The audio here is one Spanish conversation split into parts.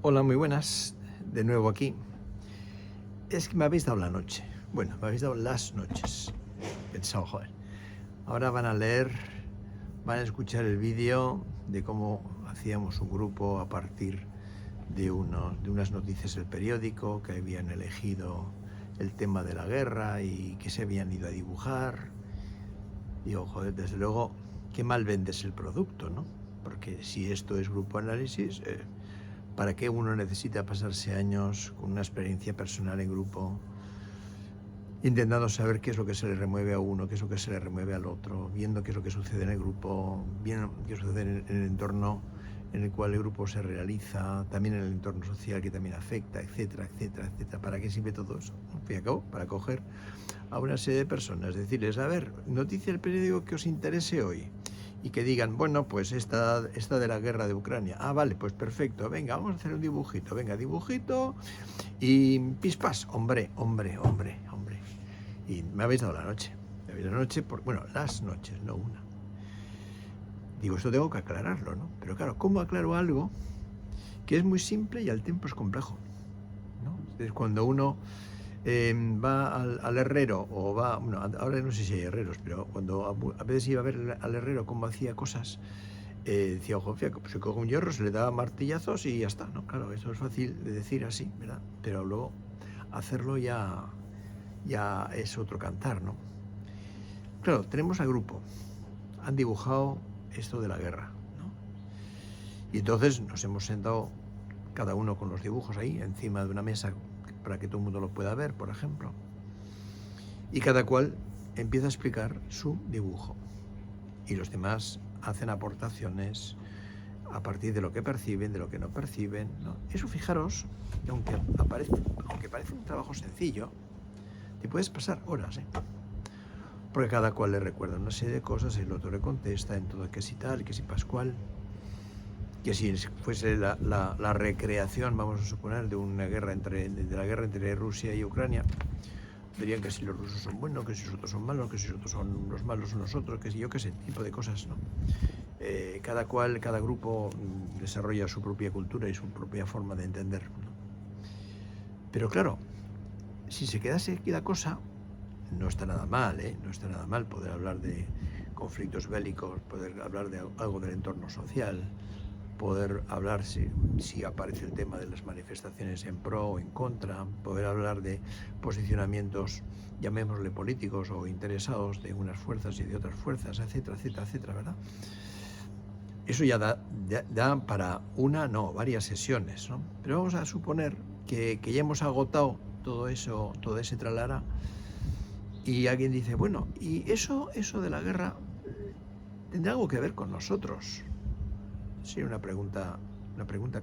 Hola, muy buenas. De nuevo aquí. Es que me habéis dado la noche. Bueno, me habéis dado las noches. He pensado, joder. Ahora van a escuchar el vídeo de cómo hacíamos un grupo a partir de unas noticias del periódico, que habían elegido el tema de la guerra y que se habían ido a dibujar. Digo, joder, desde luego, qué mal vendes el producto, ¿no? Porque si esto es grupo análisis, ¿para qué uno necesita pasarse años con una experiencia personal en grupo, intentando saber qué es lo que se le remueve a uno, qué es lo que se le remueve al otro, viendo qué es lo que sucede en el grupo, viendo qué sucede en el entorno en el cual el grupo se realiza, también en el entorno social que también afecta, etcétera, etcétera, etcétera? ¿Para qué sirve todo eso? Al fin y al cabo, para coger a una serie de personas, decirles, a ver, noticia del periódico que os interese hoy, y que digan, bueno, pues esta de la guerra de Ucrania. Ah, vale, pues perfecto, venga, vamos a hacer un dibujito, venga, dibujito y pispas, hombre. Y me habéis dado la noche, bueno, las noches, no una. Digo, esto tengo que aclararlo, ¿no? Pero claro, ¿cómo aclaro algo que es muy simple y al tiempo es complejo, ¿no? Entonces, cuando uno va al herrero o va, bueno, ahora no sé si hay herreros, pero cuando a veces iba a ver al herrero cómo hacía cosas, decía, ojo, pues se coge un hierro, se le da martillazos y ya está, ¿no? Claro, eso es fácil de decir así, ¿verdad? Pero luego hacerlo ya es otro cantar, ¿no? Claro, tenemos al grupo, han dibujado esto de la guerra, ¿no? Y entonces nos hemos sentado cada uno con los dibujos ahí, encima de una mesa, para que todo el mundo lo pueda ver, por ejemplo. Y cada cual empieza a explicar su dibujo. Y los demás hacen aportaciones a partir de lo que perciben, de lo que no perciben, ¿no? Eso, fijaros, aunque parece un trabajo sencillo, te puedes pasar horas, ¿eh? Porque cada cual le recuerda una serie de cosas, el otro le contesta en todo que si tal, que si pascual, que si fuese la recreación, vamos a suponer, de una guerra de la guerra entre Rusia y Ucrania, dirían que si los rusos son buenos, que si los otros son malos, que si los otros son los malos son los otros, que si yo qué sé, tipo de cosas, ¿no? Cada grupo desarrolla su propia cultura y su propia forma de entender, ¿no? Pero claro, si se quedase aquí la cosa, no está nada mal, ¿eh? No está nada mal poder hablar de conflictos bélicos, poder hablar de algo del entorno social, poder hablar si aparece el tema de las manifestaciones en pro o en contra, poder hablar de posicionamientos, llamémosle políticos o interesados, de unas fuerzas y de otras fuerzas, etcétera, etcétera, etcétera, ¿verdad? Eso ya da para varias sesiones, ¿no? Pero vamos a suponer que ya hemos agotado todo eso, todo ese tralara, y alguien dice, bueno, ¿y eso de la guerra tendrá algo que ver con nosotros? Sí, una pregunta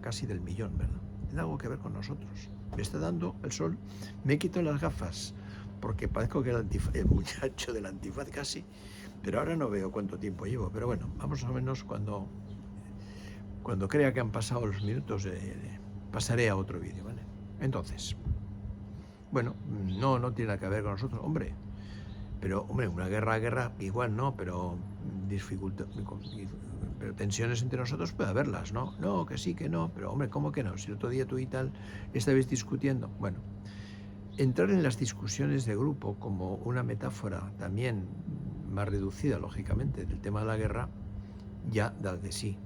casi del millón, ¿verdad? ¿Tiene algo que ver con nosotros? Me está dando el sol, me quito las gafas, porque parezco que el muchacho del antifaz casi, pero ahora no veo cuánto tiempo llevo. Pero bueno, vamos o menos cuando crea que han pasado los minutos, pasaré a otro vídeo, ¿vale? Entonces, bueno, no tiene nada que ver con nosotros, hombre. Pero, hombre, una guerra, igual no, pero tensiones entre nosotros puede haberlas, ¿no? No, que sí, que no, pero, hombre, ¿cómo que no? Si el otro día tú y tal estabais discutiendo. Bueno, entrar en las discusiones de grupo como una metáfora también más reducida, lógicamente, del tema de la guerra, ya da de sí.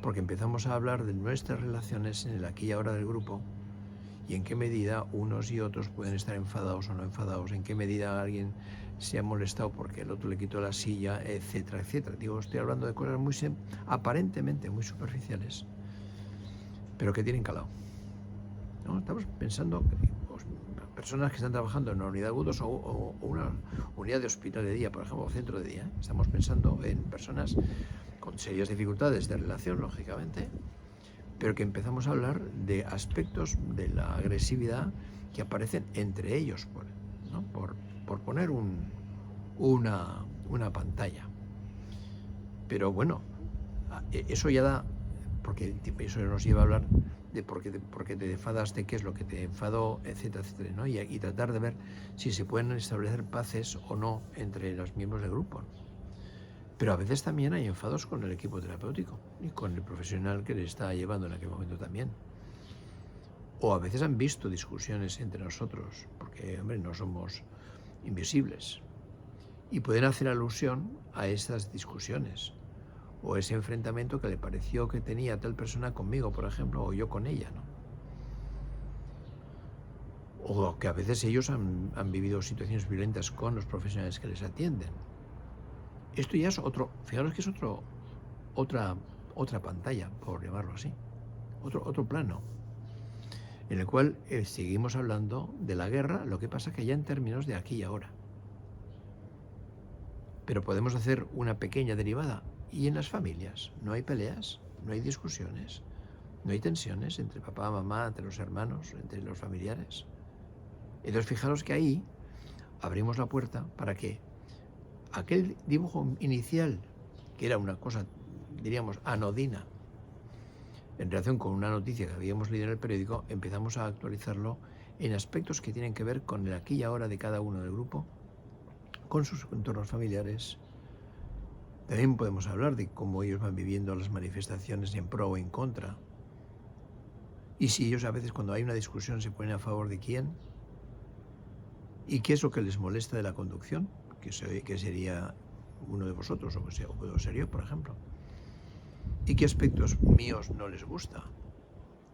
Porque empezamos a hablar de nuestras relaciones en el aquí y ahora del grupo, y en qué medida unos y otros pueden estar enfadados o no enfadados, en qué medida alguien se ha molestado porque el otro le quitó la silla, etcétera, etcétera. Digo, estoy hablando de cosas aparentemente muy superficiales, pero que tienen calado, ¿no? Estamos pensando, pues, personas que están trabajando en una unidad de agudos o una unidad de hospital de día, por ejemplo, o centro de día, ¿eh? Estamos pensando en personas con serias dificultades de relación, lógicamente, pero que empezamos a hablar de aspectos de la agresividad que aparecen entre ellos, ¿no? por poner una pantalla. Pero bueno, eso ya da, porque eso nos lleva a hablar de por qué te enfadas, de qué es lo que te enfadó, etcétera, etcétera, ¿no? Y tratar de ver si se pueden establecer paces o no entre los miembros del grupo, ¿no? Pero a veces también hay enfados con el equipo terapéutico y con el profesional que le está llevando en aquel momento también. O a veces han visto discusiones entre nosotros, porque, hombre, no somos invisibles. Y pueden hacer alusión a esas discusiones o ese enfrentamiento que le pareció que tenía tal persona conmigo, por ejemplo, o yo con ella, ¿no? O que a veces ellos han vivido situaciones violentas con los profesionales que les atienden. Esto ya es otro, fijaros que es otra pantalla, por llamarlo así, otro plano, en el cual seguimos hablando de la guerra, lo que pasa que ya en términos de aquí y ahora. Pero podemos hacer una pequeña derivada. Y en las familias no hay peleas, no hay discusiones, no hay tensiones entre papá, mamá, entre los hermanos, entre los familiares. Entonces fijaros que ahí abrimos la puerta para que aquel dibujo inicial, que era una cosa, diríamos, anodina, en relación con una noticia que habíamos leído en el periódico, empezamos a actualizarlo en aspectos que tienen que ver con el aquí y ahora de cada uno del grupo, con sus entornos familiares. También podemos hablar de cómo ellos van viviendo las manifestaciones en pro o en contra. Y si ellos a veces cuando hay una discusión se ponen a favor de quién. ¿Y qué es lo que les molesta de la conducción? Que sería uno de vosotros o puedo ser yo, por ejemplo. ¿Y qué aspectos míos no les gusta?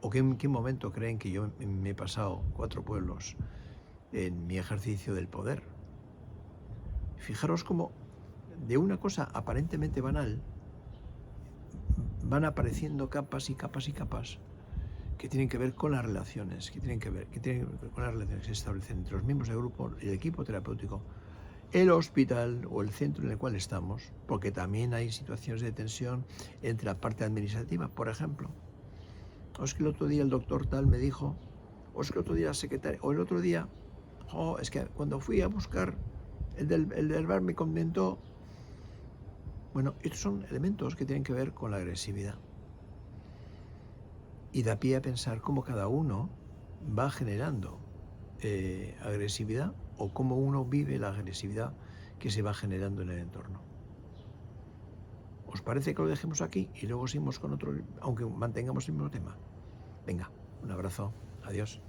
¿O en qué momento creen que yo me he pasado 4 pueblos en mi ejercicio del poder? Fijaros cómo de una cosa aparentemente banal van apareciendo capas y capas y capas que tienen que ver con las relaciones, que tienen que ver con las relaciones que se establecen entre los miembros del grupo, el equipo terapéutico, el hospital o el centro en el cual estamos, porque también hay situaciones de tensión entre la parte administrativa, por ejemplo. O es que el otro día el doctor tal me dijo, o es que el otro día la secretaria, o el otro día, es que cuando fui a buscar el del bar me comentó. Bueno, estos son elementos que tienen que ver con la agresividad. Y da pie a pensar cómo cada uno va generando agresividad o cómo uno vive la agresividad que se va generando en el entorno. ¿Os parece que lo dejemos aquí y luego seguimos con otro, aunque mantengamos el mismo tema? Venga, un abrazo, adiós.